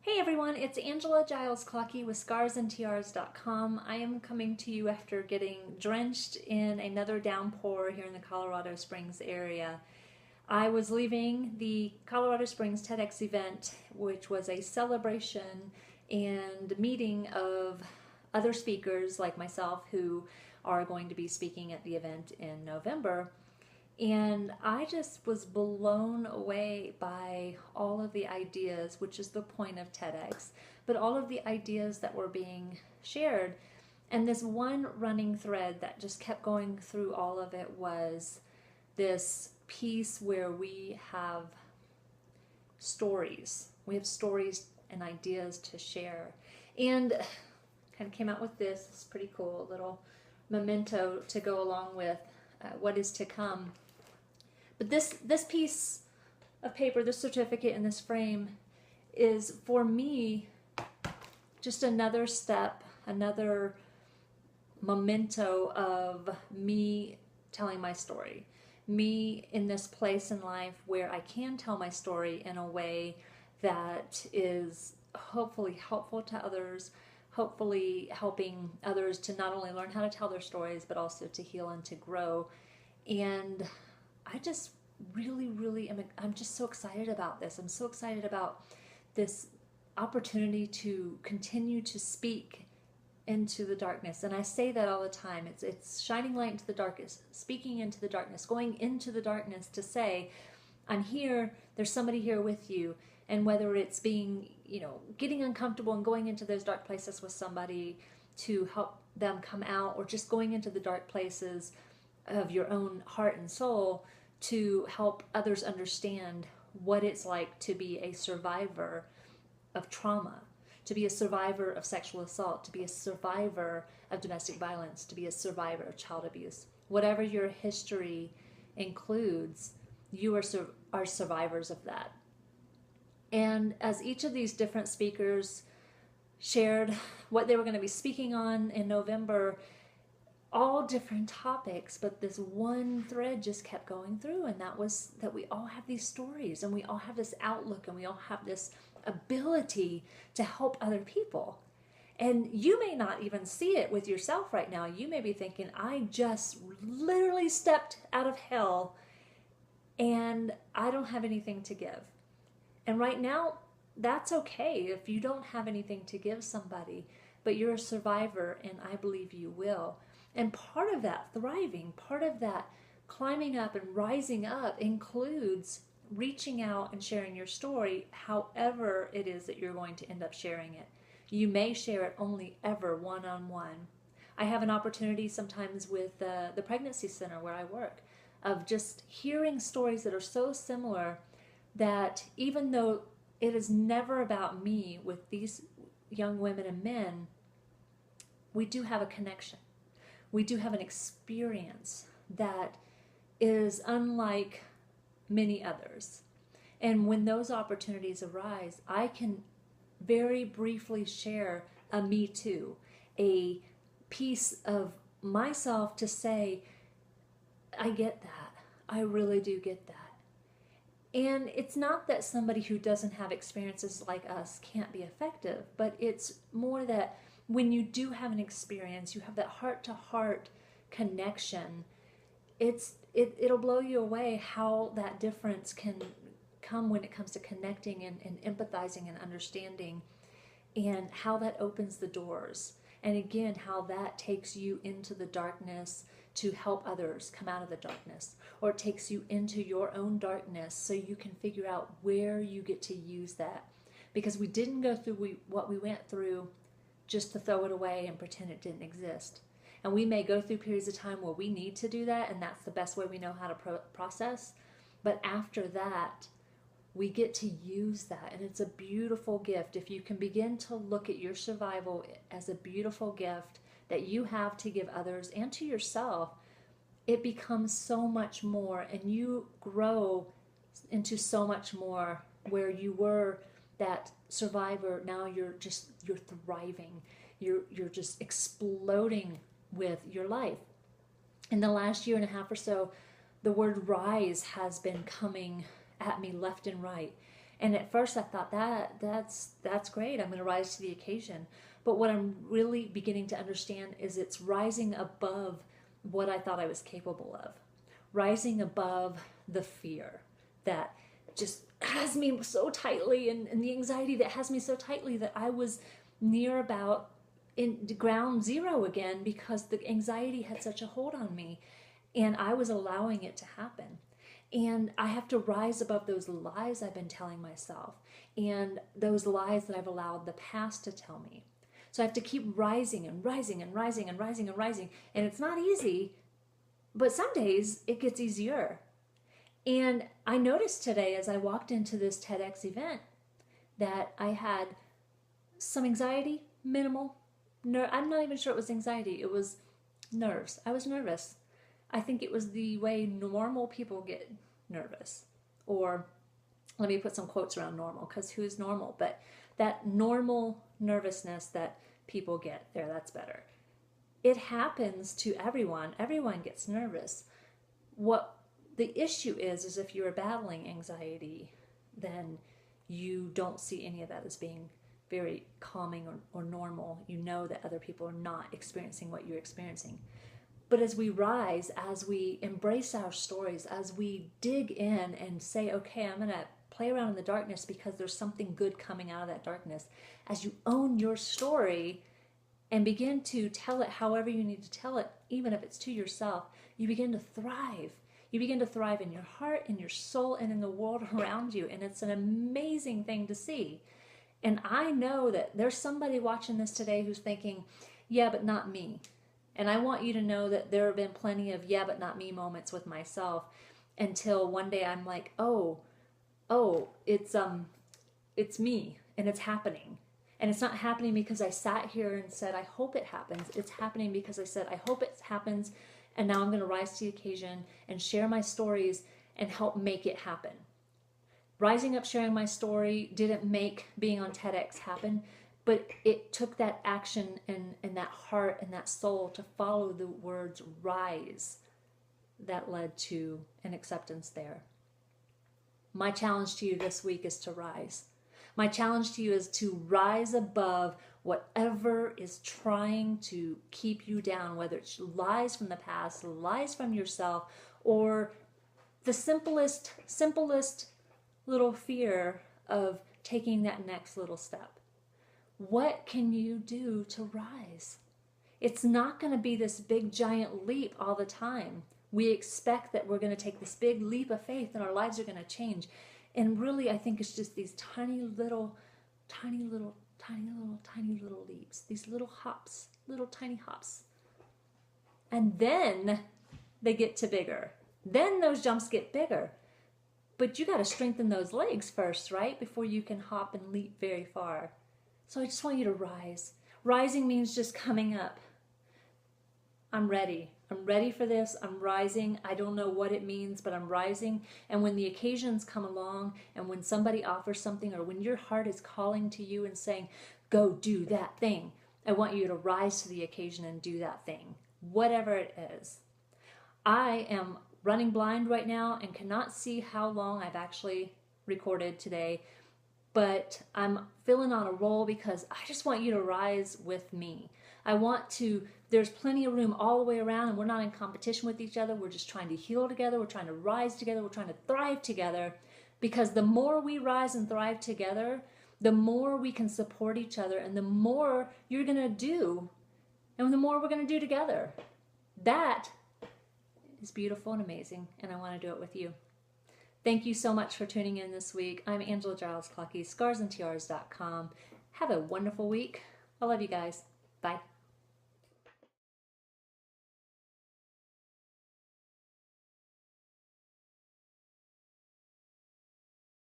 Hey everyone, it's Angela Giles Klocke with scarsandtiaras.com. I am coming to you after getting drenched in another downpour here in the Colorado Springs area. I was leaving the Colorado Springs TEDx event, which was a celebration and meeting of other speakers like myself who are going to be speaking at the event in November. And I just was blown away by all of the ideas, which is the point of TEDx, but all of the ideas that were being shared. And this one running thread that just kept going through all of it was this piece where we have stories. We have stories and ideas to share. And kind of came out with this. It's pretty cool little memento to go along with what is to come. But this piece of paper, this certificate in this frame, is for me just another step, another memento of me telling my story. Me in this place in life where I can tell my story in a way that is hopefully helpful to others, hopefully helping others to not only learn how to tell their stories, but also to heal and to grow. And I just really I'm just so excited about this. I'm so excited about this opportunity to continue to speak into the darkness. And I say that all the time. It's shining light into the darkness, speaking into the darkness, going into the darkness to say, I'm here, there's somebody here with you. And whether it's being, getting uncomfortable and going into those dark places with somebody to help them come out, or just going into the dark places of your own heart and soul to help others understand what it's like to be a survivor of trauma, to be a survivor of sexual assault, to be a survivor of domestic violence, to be a survivor of child abuse. Whatever your history includes, you are survivors of that. And as each of these different speakers shared what they were going to be speaking on in November, all different topics, but this one thread just kept going through, and that was that we all have these stories, and we all have this outlook, and we all have this ability to help other people. And you may not even see it with yourself right now. You may be thinking, I just literally stepped out of hell and I don't have anything to give. And right now, that's okay if you don't have anything to give somebody, but you're a survivor, and I believe you will. And part of that thriving, part of that climbing up and rising up includes reaching out and sharing your story, however it is that you're going to end up sharing it. You may share it only ever one-on-one. I have an opportunity sometimes with the pregnancy center where I work of just hearing stories that are so similar that even though it is never about me with these young women and men, we do have a connection. We do have an experience that is unlike many others. And when those opportunities arise, I can very briefly share a me too, a piece of myself to say, I get that. I really do get that. And it's not that somebody who doesn't have experiences like us can't be effective, but it's more that when you do have an experience, you have that heart-to-heart connection, it'll blow you away how that difference can come when it comes to connecting and empathizing and understanding, and how that opens the doors. And again, how that takes you into the darkness to help others come out of the darkness, or it takes you into your own darkness so you can figure out where you get to use that. Because we didn't go through what we went through just to throw it away and pretend it didn't exist. And we may go through periods of time where we need to do that, and that's the best way we know how to process. But after that, we get to use that, and it's a beautiful gift. If you can begin to look at your survival as a beautiful gift that you have to give others and to yourself, it becomes so much more, and you grow into so much more. Where you were that survivor, now you're thriving. You're just exploding with your life. In the last year and a half or so, the word rise has been coming at me left and right. And at first I thought that's great. I'm going to rise to the occasion. But what I'm really beginning to understand is it's rising above what I thought I was capable of. Rising above the fear that just has me so tightly, and the anxiety that has me so tightly that I was near about in ground zero again because the anxiety had such a hold on me and I was allowing it to happen. And I have to rise above those lies I've been telling myself and those lies that I've allowed the past to tell me. So I have to keep rising and rising and rising and rising and rising. And it's not easy, but some days it gets easier. And I noticed today as I walked into this TEDx event that I had some anxiety, minimal. I'm not even sure it was anxiety. It was nerves. I was nervous. I think it was the way normal people get nervous. Or let me put some quotes around normal, because who's normal? But that normal nervousness that people get, there, that's better. It happens to everyone. Everyone gets nervous. What the issue is if you're battling anxiety, then you don't see any of that as being very calming or normal. You know that other people are not experiencing what you're experiencing. But as we rise, as we embrace our stories, as we dig in and say, okay, I'm going to play around in the darkness because there's something good coming out of that darkness, as you own your story and begin to tell it however you need to tell it, even if it's to yourself, you begin to thrive. You begin to thrive in your heart, in your soul, and in the world around you. And it's an amazing thing to see. And I know that there's somebody watching this today who's thinking, yeah, but not me. And I want you to know that there have been plenty of yeah, but not me moments with myself until one day I'm like, oh, it's me and it's happening. And it's not happening because I sat here and said, I hope it happens. It's happening because I said, I hope it happens. And now I'm going to rise to the occasion and share my stories and help make it happen. Rising up, sharing my story didn't make being on TEDx happen, but it took that action and that heart and that soul to follow the words rise that led to an acceptance there. My challenge to you this week is to rise. My challenge to you is to rise above whatever is trying to keep you down, whether it's lies from the past, lies from yourself, or the simplest little fear of taking that next little step. What can you do to rise? It's not going to be this big giant leap all the time. We expect that we're going to take this big leap of faith and our lives are going to change. And really, I think it's just these tiny little leaps, these little hops, little tiny hops. And then they get to bigger. Then those jumps get bigger. But you got to strengthen those legs first, right? Before you can hop and leap very far. So I just want you to rise. Rising means just coming up. I'm ready. I'm ready for this. I'm rising. I don't know what it means, but I'm rising. And when the occasions come along, and when somebody offers something, or when your heart is calling to you and saying, go do that thing, I want you to rise to the occasion and do that thing, whatever it is. I am running blind right now and cannot see how long I've actually recorded today, but I'm feeling on a roll because I just want you to rise with me. There's plenty of room all the way around, and we're not in competition with each other. We're just trying to heal together. We're trying to rise together. We're trying to thrive together, because the more we rise and thrive together, the more we can support each other, and the more you're going to do, and the more we're going to do together. That is beautiful and amazing, and I want to do it with you. Thank you so much for tuning in this week. I'm Angela Giles Klocke, scarsandtiaras.com. Have a wonderful week. I love you guys. Bye.